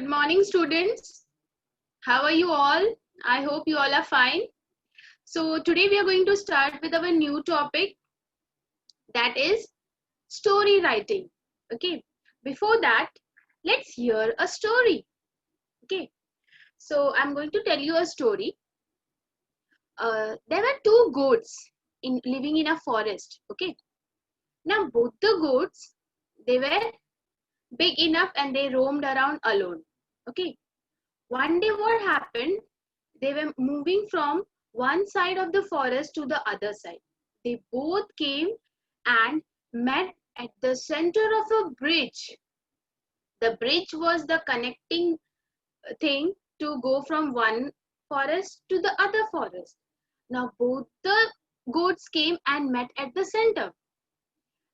Good morning, students. How are you all? I hope you all are fine. So today we are going to start with our new topic, that is story writing. Okay. Before that, let's hear a story. Okay. So I'm going to tell you a story. There were two goats living in a forest. Okay. Now both the goats, they were big enough and they roamed around alone. Okay. One day what happened? They were moving from one side of the forest to the other side. They both came and met at the center of a bridge. The bridge was the connecting thing to go from one forest to the other forest. Now both the goats came and met at the center.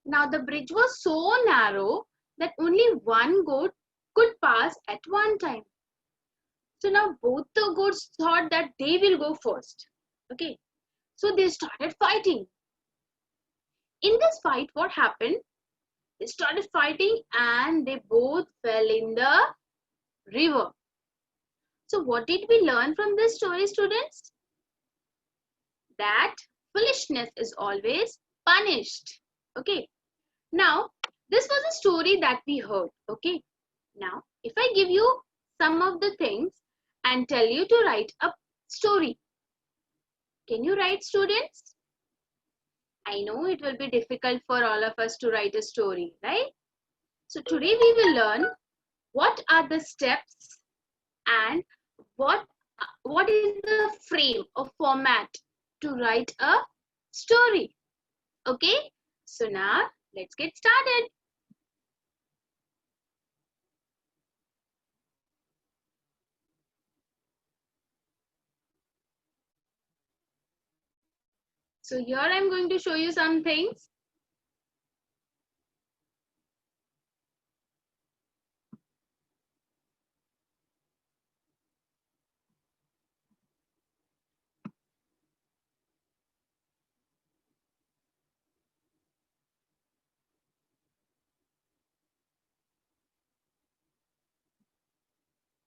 Now the bridge was so narrow that only one goat could pass at one time. So now both the goats thought that they will go first. Okay. So they started fighting. In this fight, what happened? They started fighting and they both fell in the river. So what did we learn from this story, students? That foolishness is always punished. Okay. Now, this was a story that we heard. Okay. Now, if I give you some of the things and tell you to write a story, can you write, students? I know it will be difficult for all of us to write a story, right? So today we will learn what are the steps and what is the frame or format to write a story. Okay, so now let's get started. So here I'm going to show you some things.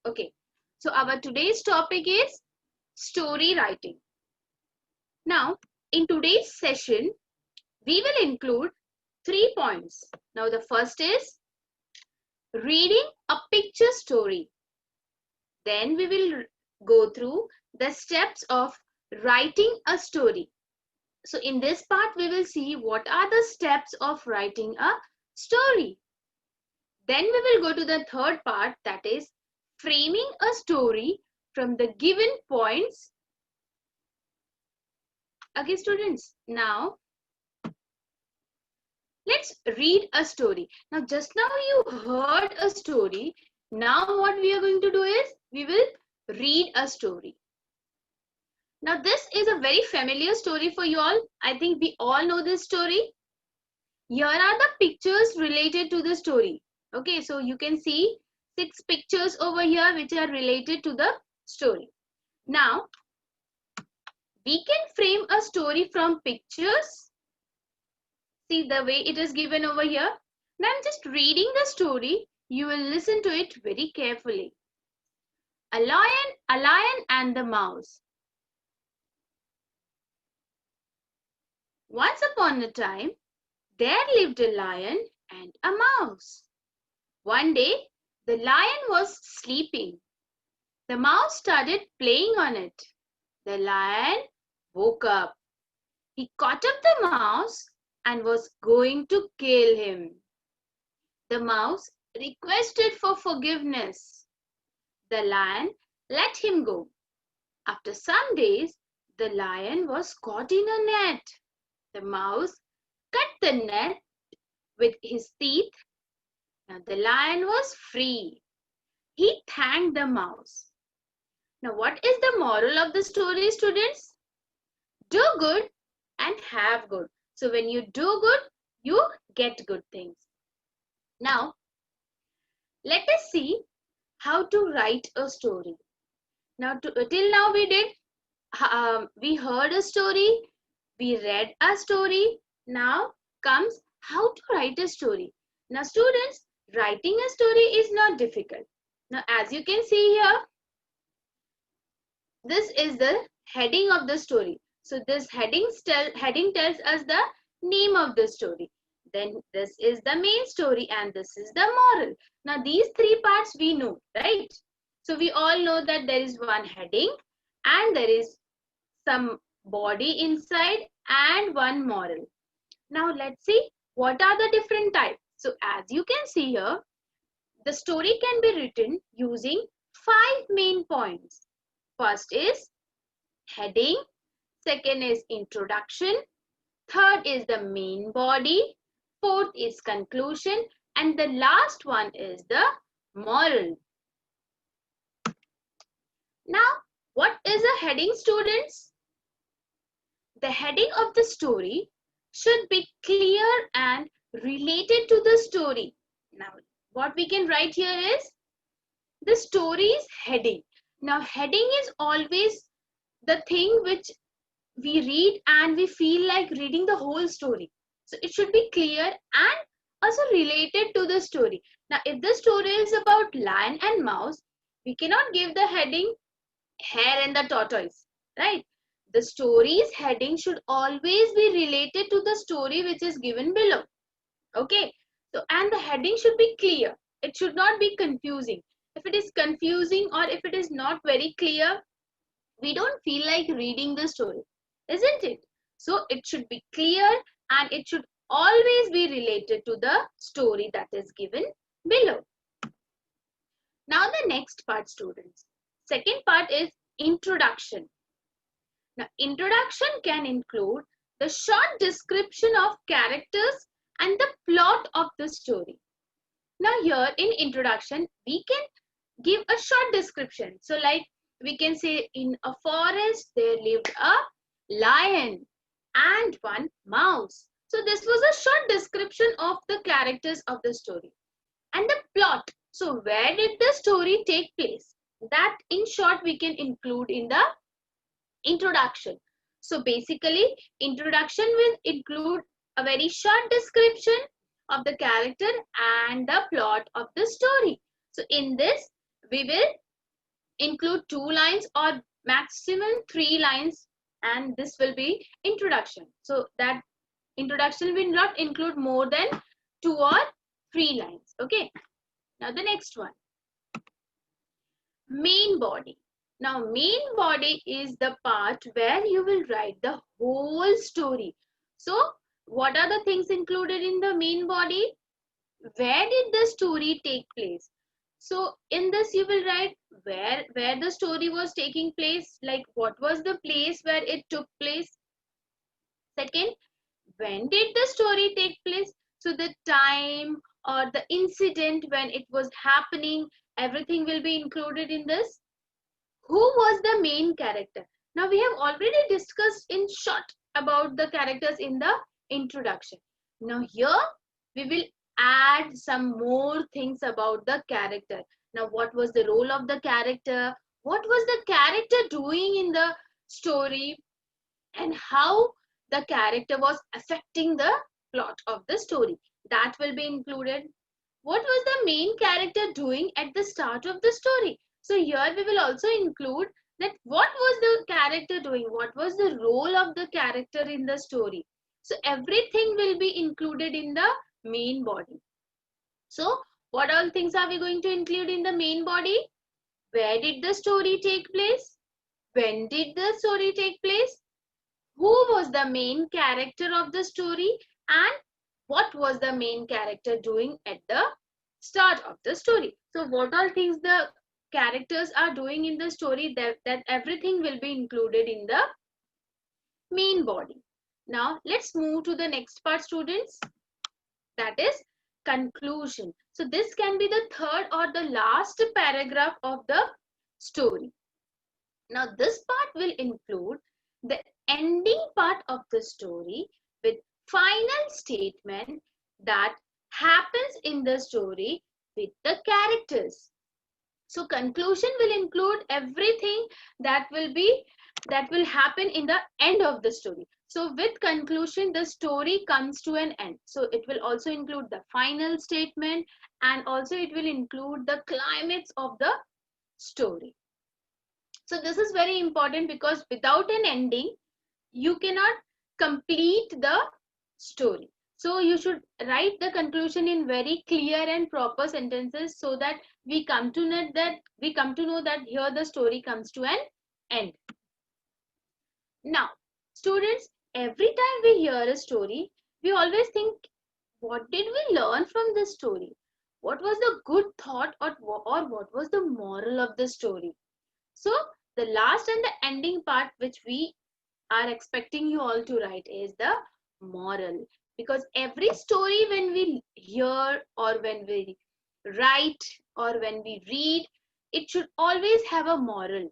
Okay, so our today's topic is story writing. Now, in today's session, we will include 3 points. Now, the first is reading a picture story. Then we will go through the steps of writing a story. So in this part, we will see what are the steps of writing a story. Then we will go to the third part, that is framing a story from the given points. Okay, students, now let's read a story. Now, just now you heard a story. Now what we are going to do is we will read a story. Now, this is a very familiar story for you all. I think we all know this story. Here are the pictures related to the story. Okay, so you can see 6 pictures over here which are related to the story. Now, we can frame a story from pictures. See the way it is given over here. Now, I'm just reading the story. You will listen to it very carefully. A lion and the mouse. Once upon a time, there lived a lion and a mouse. One day, the lion was sleeping. The mouse started playing on it. The lion woke up. He caught up the mouse and was going to kill him. The mouse requested for forgiveness. The lion let him go. After some days, the lion was caught in a net. The mouse cut the net with his teeth. Now the lion was free. He thanked the mouse. Now what is the moral of the story, students? Do good and have good. So when you do good, you get good things. Now, let us see how to write a story. Now, till now we heard a story, we read a story. Now comes how to write a story. Now, students, writing a story is not difficult. Now, as you can see here, this is the heading of the story. So this heading tells us the name of the story. Then this is the main story and this is the moral. Now these three parts we know, right? So we all know that there is one heading and there is some body inside and one moral. Now let's see what are the different types. So as you can see here, the story can be written using 5 main points. First is heading, second is introduction, third is the main body, fourth is conclusion, and the last one is the moral. Now, what is a heading, students? The heading of the story should be clear and related to the story. Now, what we can write here is the story's heading. Now, heading is always the thing which we read and we feel like reading the whole story. So it should be clear and also related to the story. Now, if the story is about lion and mouse, we cannot give the heading hare and the tortoise, right? The story's heading should always be related to the story which is given below. Okay. So, and the heading should be clear. It should not be confusing. If it is confusing or if it is not very clear, we don't feel like reading the story, isn't it? So it should be clear and it should always be related to the story that is given below. Now the next part, students. Second part is introduction. Now introduction can include the short description of characters and the plot of the story. Now here in introduction, we can give a short description. So like we can say in a forest there lived a lion and one mouse. So this was a short description of the characters of the story. And the plot. So where did the story take place? That in short we can include in the introduction. So basically introduction will include a very short description of the character and the plot of the story. So in this we will include 2 lines or maximum 3 lines, and this will be introduction. So that introduction will not include more than 2 or 3 lines. Okay. Now the next one, main body. Now main body is the part where you will write the whole story. So what are the things included in the main body? Where did the story take place? So in this you will write where the story was taking place, like what was the place where it took place. Second, when did the story take place? So the time or the incident when it was happening, everything will be included in this. Who was the main character? Now we have already discussed in short about the characters in the introduction. Now here we will add some more things about the character. Now what was the role of the character? What was the character doing in the story? And how the character was affecting the plot of the story. That will be included. What was the main character doing at the start of the story? So here we will also include that what was the character doing? What was the role of the character in the story? So everything will be included in the main body. So what all things are we going to include in the main body? Where did the story take place? When did the story take place? Who was the main character of the story? And what was the main character doing at the start of the story? So what all things the characters are doing in the story, that everything will be included in the main body. Now let's move to the next part, students. That is conclusion. So this can be the third or the last paragraph of the story. Now this part will include the ending part of the story with final statement that happens in the story with the characters. So conclusion will include everything that will happen in the end of the story. So with conclusion, the story comes to an end. So it will also include the final statement, and also it will include the climax of the story. So this is very important because without an ending, you cannot complete the story. So you should write the conclusion in very clear and proper sentences so that we come to know that here the story comes to an end. Now, students, every time we hear a story, we always think, what did we learn from this story? What was the good thought, or what was the moral of the story? So the last and the ending part which we are expecting you all to write is the moral, because every story when we hear or when we write or when we read, it should always have a moral,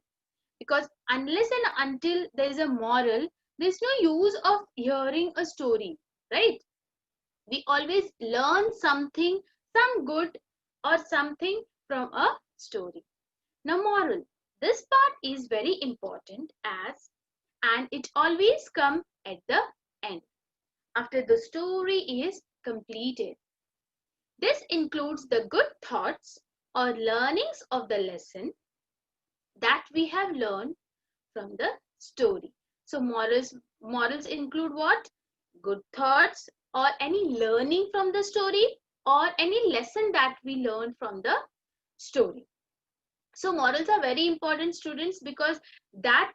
because unless and until there is a moral, there's no use of hearing a story, right? We always learn something, some good or something from a story. Now moral, this part is very important, as and it always comes at the end, after the story is completed. This includes the good thoughts or learnings of the lesson that we have learned from the story. So morals include what? Good thoughts or any learning from the story or any lesson that we learned from the story. So morals are very important, students, because that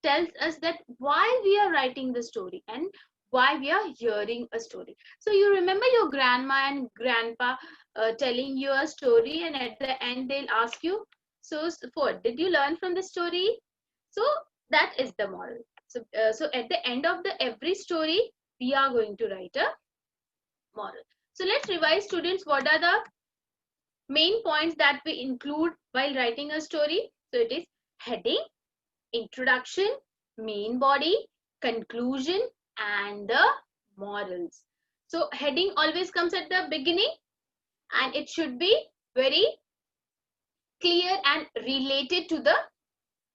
tells us that why we are writing the story and why we are hearing a story. So you remember your grandma and grandpa telling you a story, and at the end they'll ask you, so what did you learn from the story? So that is the moral. So at the end of the every story, we are going to write a moral. So let's revise, students, what are the main points that we include while writing a story. So it is heading, introduction, main body, conclusion, and the morals. So heading always comes at the beginning, and it should be very clear and related to the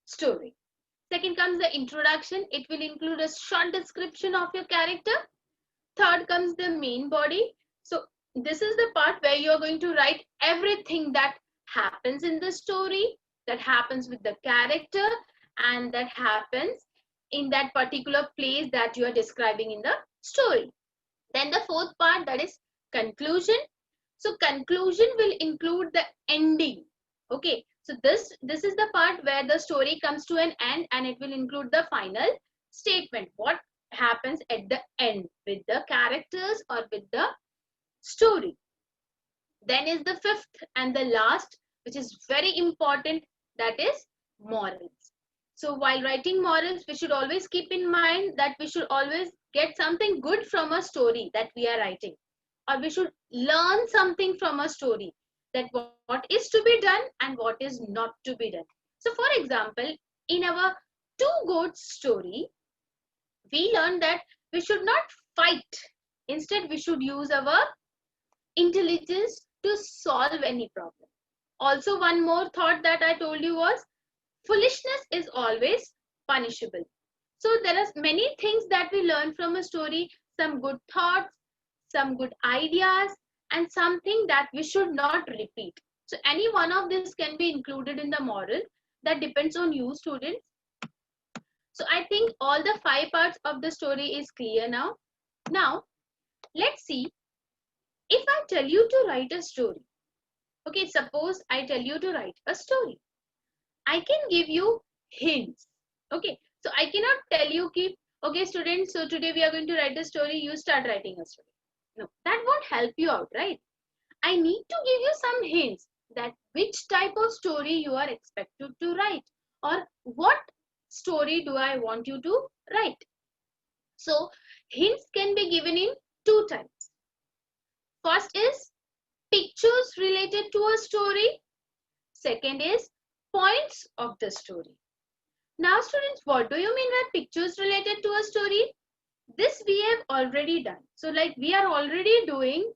story. Second comes the introduction. It will include a short description of your character. Third comes the main body. So this is the part where you are going to write everything that happens in the story, that happens with the character, and that happens in that particular place that you are describing in the story. Then the fourth part, that is conclusion. So conclusion will include the ending. Okay, so this is the part where the story comes to an end, and it will include the final statement, what happens at the end with the characters or with the story. Then is the fifth and the last, which is very important, that is morals. So while writing morals, we should always keep in mind that we should always get something good from a story that we are writing, or we should learn something from a story, that what is to be done and what is not to be done. So for example, in our two goats story, we learned that we should not fight. Instead, we should use our intelligence to solve any problem. Also, one more thought that I told you was foolishness is always punishable. So there are many things that we learn from a story, some good thoughts, some good ideas, and something that we should not repeat. So any one of this can be included in the moral. That depends on you, students. So I think all the 5 parts of the story is clear now. Now, let's see, if I tell you to write a story. Okay, suppose I tell you to write a story. I can give you hints. Okay, so I cannot tell you, okay, students, so today we are going to write a story, you start writing a story. No, that won't help you out, right? I need to give you some hints that which type of story you are expected to write, or what story do I want you to write. So hints can be given in 2 types. First is pictures related to a story. Second is points of the story. Now students, what do you mean by pictures related to a story? This we have already done. So like we are already doing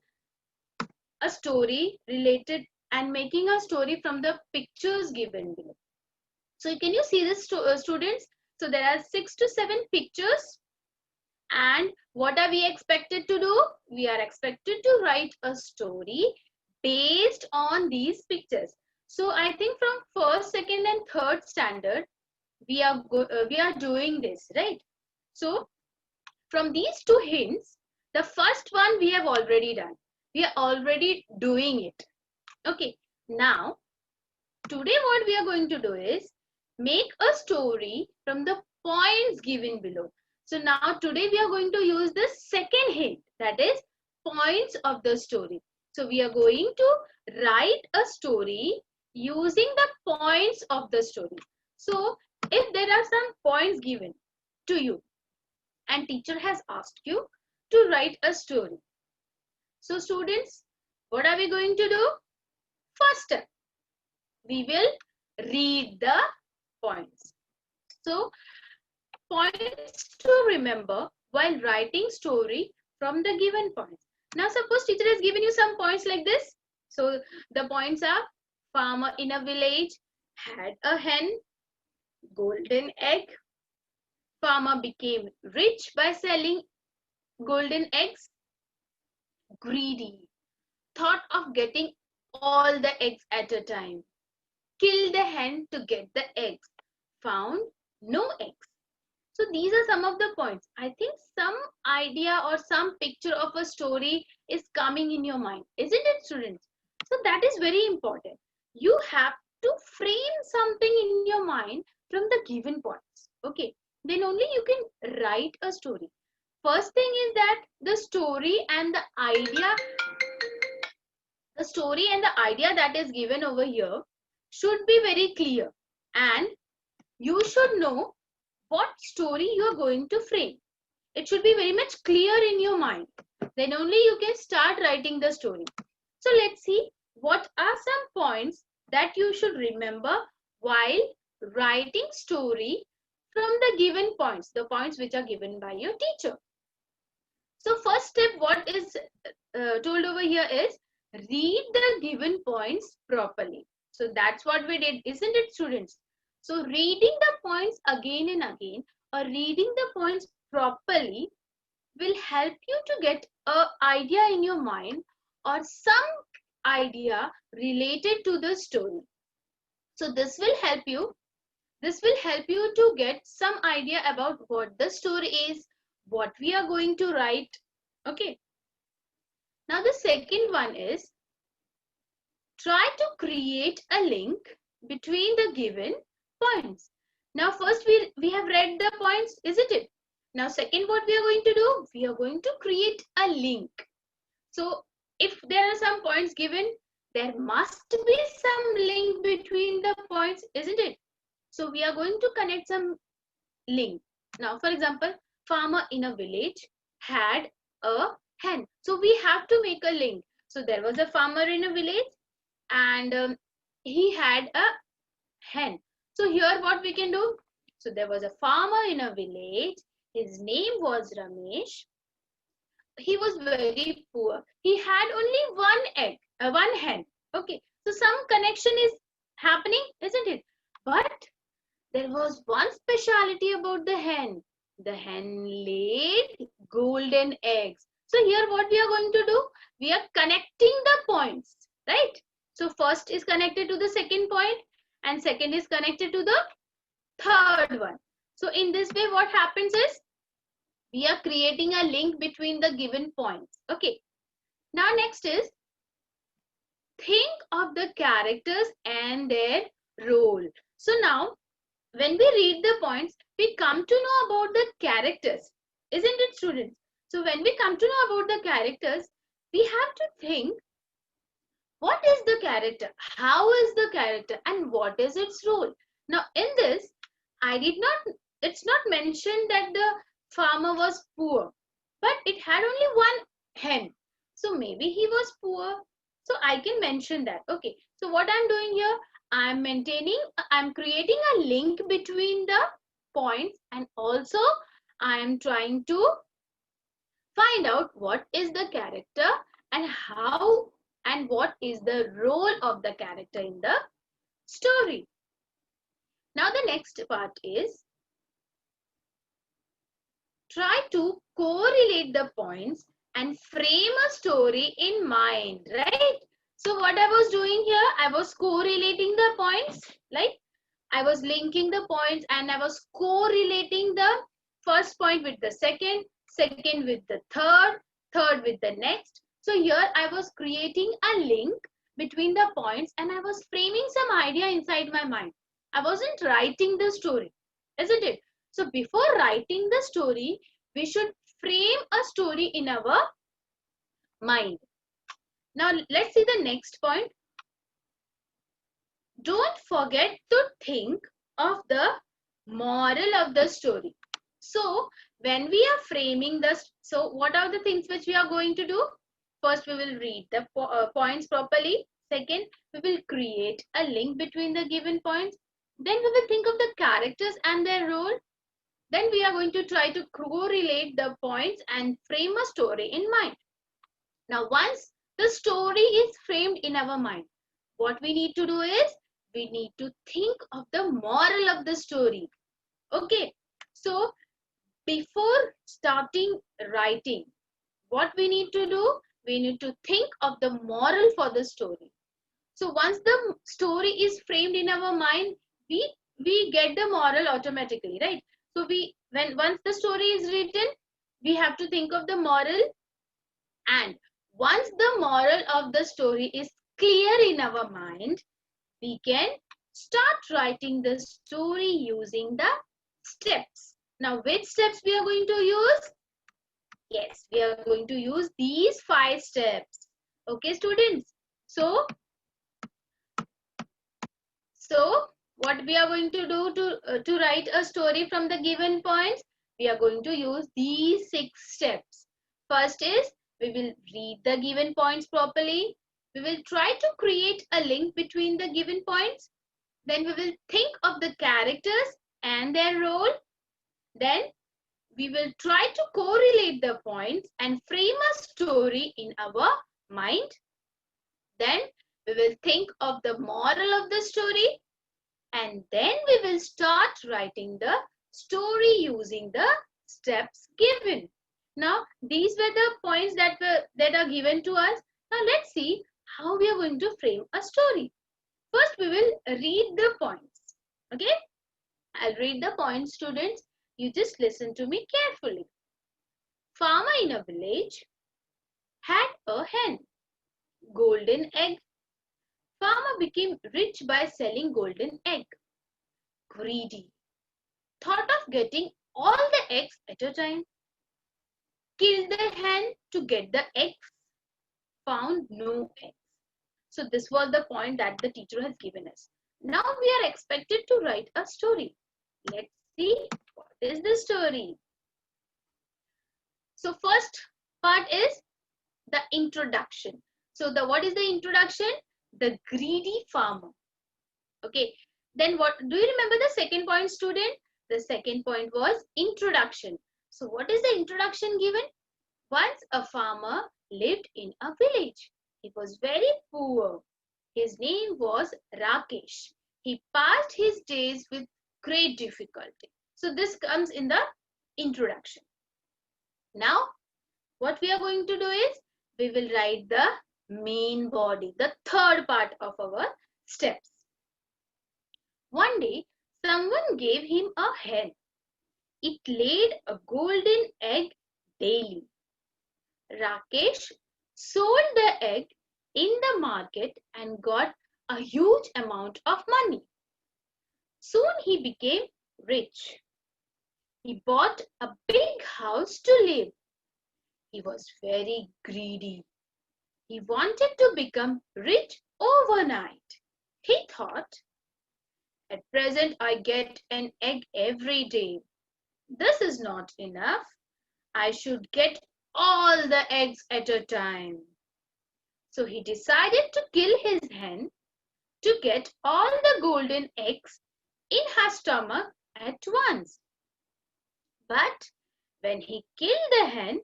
a story related and making a story from the pictures given below. So can you see this, students? So there are 6 to 7 pictures, And what are we expected to do? We are expected to write a story based on these pictures. So I think from first, second and third standard, we are doing this, right? So from these two hints, the first one we have already done. We are already doing it. Okay, now today what we are going to do is make a story from the points given below. So now today we are going to use the second hint, that is points of the story. So we are going to write a story using the points of the story. So if there are some points given to you and teacher has asked you to write a story. So students, what are we going to do? First step, we will read the points. So points to remember while writing story from the given points. Now suppose teacher has given you some points like this. So the points are: farmer in a village had a hen, golden egg, farmer became rich by selling golden eggs, greedy, thought of getting all the eggs at a time, killed the hen to get the eggs, found no eggs. So these are some of the points. I think some idea or some picture of a story is coming in your mind, isn't it, students? So that is very important. You have to frame something in your mind from the given points. Okay, then only you can write a story. First thing is that the story and the idea that is given over here should be very clear, and you should know what story you are going to frame. It should be very much clear in your mind. Then only you can start writing the story. So let's see what are some points that you should remember while writing story from the given points, the points which are given by your teacher. So first step, what is told over here is read the given points properly. So that's what we did, isn't it, students? So reading the points again and again, or reading the points properly, will help you to get an idea in your mind or some idea related to the story. So this will help you. This will help you to get some idea about what the story is, what we are going to write. Okay. Now the second one is try to create a link between the given points. Now first we have read the points, isn't it? Now second, what we are going to do? We are going to create a link. So if there are some points given, there must be some link between the points, isn't it? So we are going to connect some link. Now for example, farmer in a village had a hen. So we have to make a link. So there was a farmer in a village and he had a hen. So here what we can do? So there was a farmer in a village. His name was Ramesh. He was very poor. He had only one hen. Okay. So some connection is happening, isn't it? But there was one speciality about the hen. The hen laid golden eggs. So here what we are going to do? We are connecting the points, right? So first is connected to the second point and second is connected to the third one. So in this way what happens is we are creating a link between the given points. Okay. Now next is think of the characters and their role. So now when we read the points, we come to know about the characters, isn't it, students? So when we come to know about the characters, we have to think, what is the character? How is the character? And what is its role? Now in this, it's not mentioned that the farmer was poor, but it had only one hen. So maybe he was poor. So I can mention that. Okay. So what I'm doing here, I'm creating a link between the points and also I'm trying to find out what is the character and how and what is the role of the character in the story. Now the next part is try to correlate the points and frame a story in mind, right? So what I was doing here, I was correlating the points, like I was linking the points and I was correlating the first point with the second, second with the third, third with the next. So here I was creating a link between the points and I was framing some idea inside my mind. I wasn't writing the story, isn't it? So before writing the story, we should frame a story in our mind. Now let's see the next point. Don't forget to think of the moral of the story. So when we are framing this, so what are the things which we are going to do? First, we will read the points properly. Second, we will create a link between the given points. Then we will think of the characters and their role. Then we are going to try to correlate the points and frame a story in mind. Now, once the story is framed in our mind, what we need to do is we need to think of the moral of the story. Okay, so before starting writing, what we need to do, we need to think of the moral for the story. So once the story is framed in our mind, we get the moral automatically, right? So once the story is written, we have to think of the moral, and once the moral of the story is clear in our mind, we can start writing the story using the steps. Now, which steps we are going to use? Yes, we are going to use these 5 steps. Okay, students. So what we are going to do to write a story from the given points? We are going to use these 6 steps. First is we will read the given points properly. We will try to create a link between the given points. Then we will think of the characters and their role. Then we will try to correlate the points and frame a story in our mind. Then we will think of the moral of the story, and then we will start writing the story using the steps given. Now, these were the points that are given to us. Now, let's see how we are going to frame a story. First, we will read the points. Okay, I'll read the points, students. You just listen to me carefully. Farmer in a village had a hen. Golden egg. Farmer became rich by selling golden egg. Greedy. Thought of getting all the eggs at a time. Killed the hen to get the eggs. Found no eggs. So this was the point that the teacher has given us. Now we are expected to write a story. Let's see what is the story. So first part is the introduction. So what is the introduction? The greedy farmer. Okay. Then what do you remember the second point, student? The second point was introduction. So what is the introduction given? Once a farmer lived in a village. He was very poor. His name was Rakesh. He passed his days with great difficulty. So this comes in the introduction. Now, what we are going to do is, we will write the main body, the third part of our steps. One day, someone gave him a hen. It laid a golden egg daily. Rakesh sold the egg in the market and got a huge amount of money. Soon he became rich. He bought a big house to live. He was very greedy. He wanted to become rich overnight. He thought, at present I get an egg every day. This is not enough. I should get all the eggs at a time. So he decided to kill his hen to get all the golden eggs in her stomach at once. But when he killed the hen,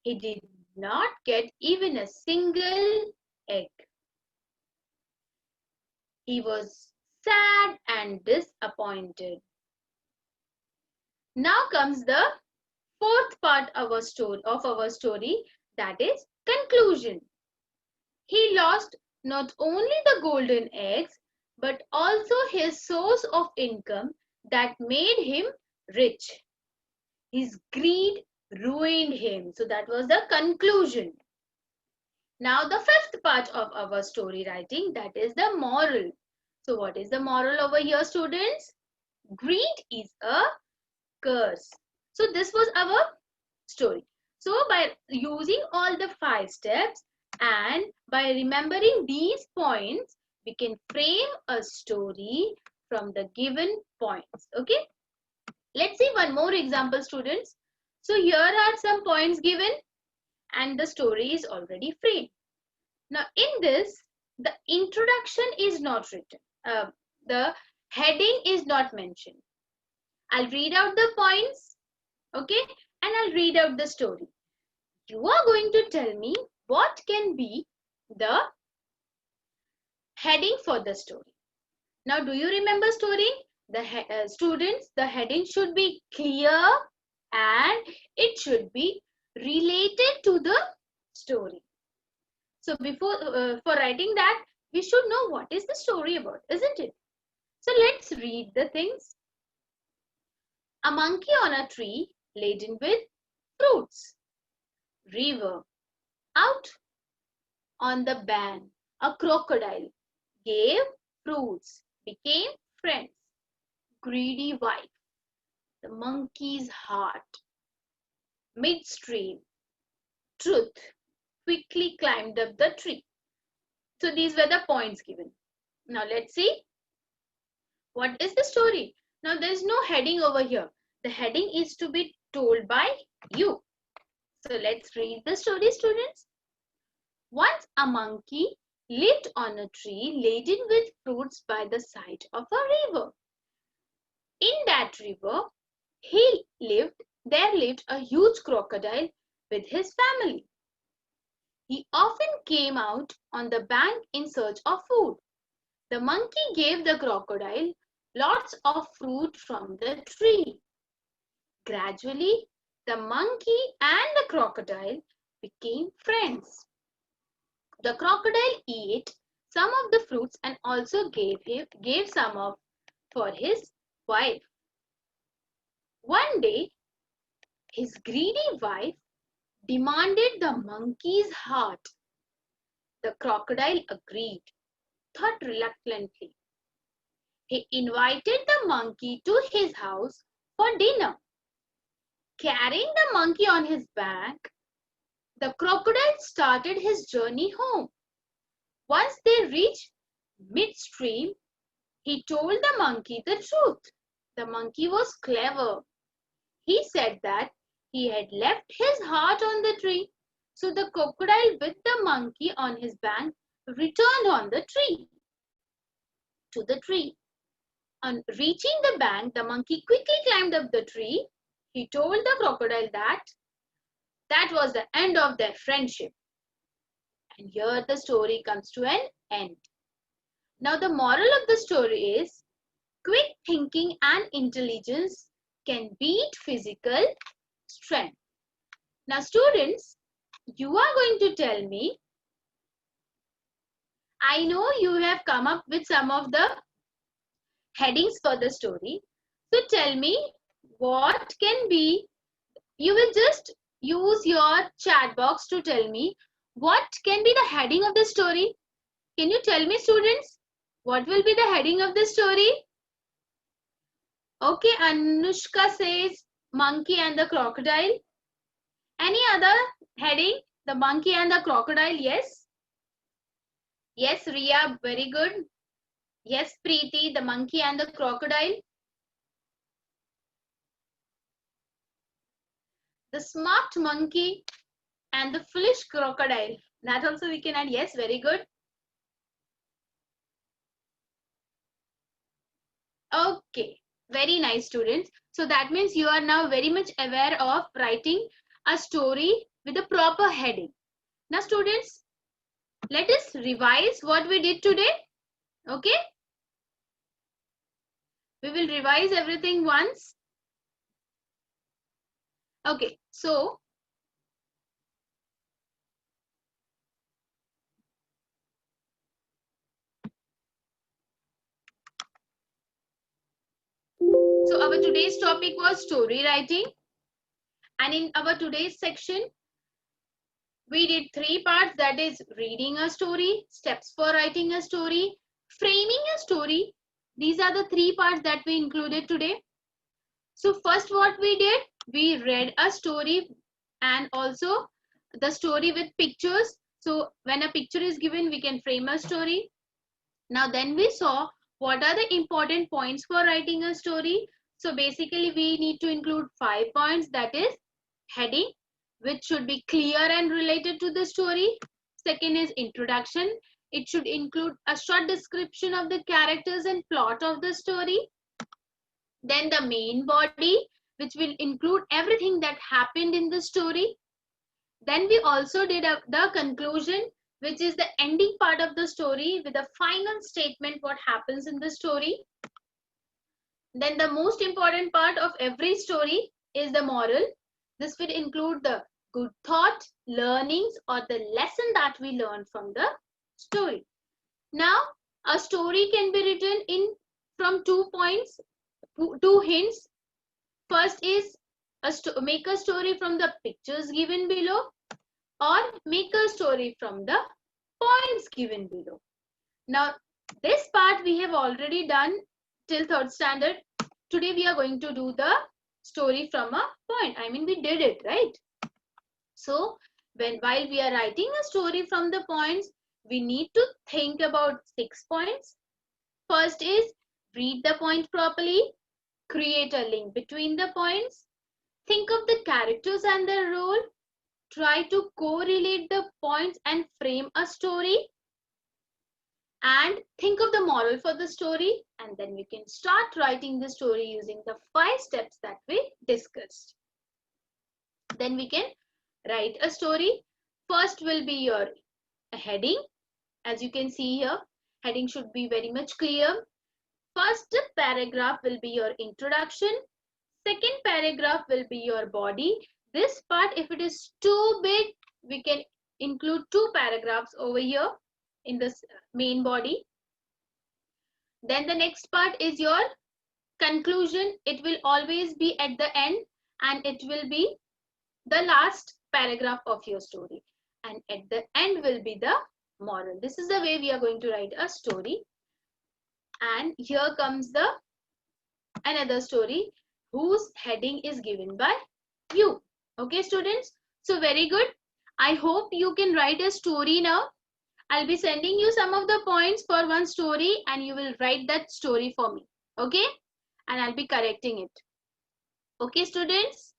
he did not get even a single egg. He was sad and disappointed. Now comes the fourth part of our story, that is conclusion. He lost not only the golden eggs, but also his source of income that made him rich. His greed ruined him. So that was the conclusion. Now the fifth part of our story writing, that is the moral. So what is the moral over here, students? Greed is a curse. So this was our story. So by using all the 5 steps and by remembering these points, we can frame a story from the given points. Okay. Let's see one more example, students. So here are some points given and the story is already framed. Now in this, the introduction is not written. The heading is not mentioned. I'll read out the points, okay, and I'll read out the story. You are going to tell me what can be the heading for the story. Now, do you remember story? Students, the heading should be clear and it should be related to the story. So for writing that, we should know what is the story about, isn't it? So let's read the things. A monkey on a tree laden with fruits. River. Out on the bank, a crocodile gave fruits, became friends. Greedy wife. The monkey's heart. Midstream. Truth. Quickly climbed up the tree. So these were the points given. Now let's see. What is the story? Now there is no heading over here. The heading is to be told by you. So let's read the story, students. Once a monkey lived on a tree laden with fruits by the side of a river. In that river, there lived a huge crocodile with his family. He often came out on the bank in search of food. The monkey gave the crocodile lots of fruit from the tree. Gradually, the monkey and the crocodile became friends. The crocodile ate some of the fruits and also gave some for his wife. One day, his greedy wife demanded the monkey's heart. The crocodile agreed, thought reluctantly. He invited the monkey to his house for dinner. Carrying the monkey on his back, the crocodile started his journey home. Once they reached midstream, he told the monkey the truth. The monkey was clever. He said that he had left his heart on the tree. So the crocodile with the monkey on his back returned to the tree. On reaching the bank, the monkey quickly climbed up the tree. He told the crocodile that was the end of their friendship. And here the story comes to an end. Now the moral of the story is, quick thinking and intelligence can beat physical strength. Now students, you are going to tell me, I know you have come up with some of the headings for the story. So tell me what can be, you will just use your chat box to tell me what can be the heading of the story. Can you tell me, students, what will be the heading of the story? Okay, Anushka says monkey and the crocodile. Any other heading? The monkey and the crocodile, yes. Yes, Ria, very good. Yes, Preeti, the monkey and the crocodile. The smart monkey and the foolish crocodile. That also we can add. Yes, very good. Okay, very nice, students. So that means you are now very much aware of writing a story with a proper heading. Now, students, let us revise what we did today. Okay? We will revise everything once. Okay, so our today's topic was story writing, and in our today's section we did three parts, that is reading a story, steps for writing a story, framing a story. These are the three parts that we included today. So first what we did, we read a story and also the story with pictures. So when a picture is given, we can frame a story. Now then we saw what are the important points for writing a story. So basically we need to include 5 points, that is heading, which should be clear and related to the story. Second is introduction. It should include a short description of the characters and plot of the story. Then the main body, which will include everything that happened in the story. Then we also did the conclusion, which is the ending part of the story with a final statement what happens in the story. Then the most important part of every story is the moral. This will include the good thought, learnings, or the lesson that we learned from the story. Now, a story can be written in from 2 points, 2 hints. First is make a story from the pictures given below, or make a story from the points given below. Now, this part we have already done till 3rd standard. Today we are going to do the story from a point. I mean, we did it, right? So, while we are writing a story from the points, we need to think about 6 points. First is read the point properly, create a link between the points, think of the characters and their role, try to correlate the points and frame a story, and think of the moral for the story, and then we can start writing the story using the 5 steps that we discussed. Then we can write a story. First will be your heading. As you can see here, heading should be very much clear. First paragraph will be your introduction. Second paragraph will be your body. This part, if it is too big, we can include 2 paragraphs over here in this main body. Then the next part is your conclusion. It will always be at the end, and it will be the last paragraph of your story. And at the end will be the moral. This is the way we are going to write a story. And here comes the another story whose heading is given by you. Okay, students? So very good. I hope you can write a story now. I'll be sending you some of the points for one story and you will write that story for me. Okay? And I'll be correcting it. Okay, students?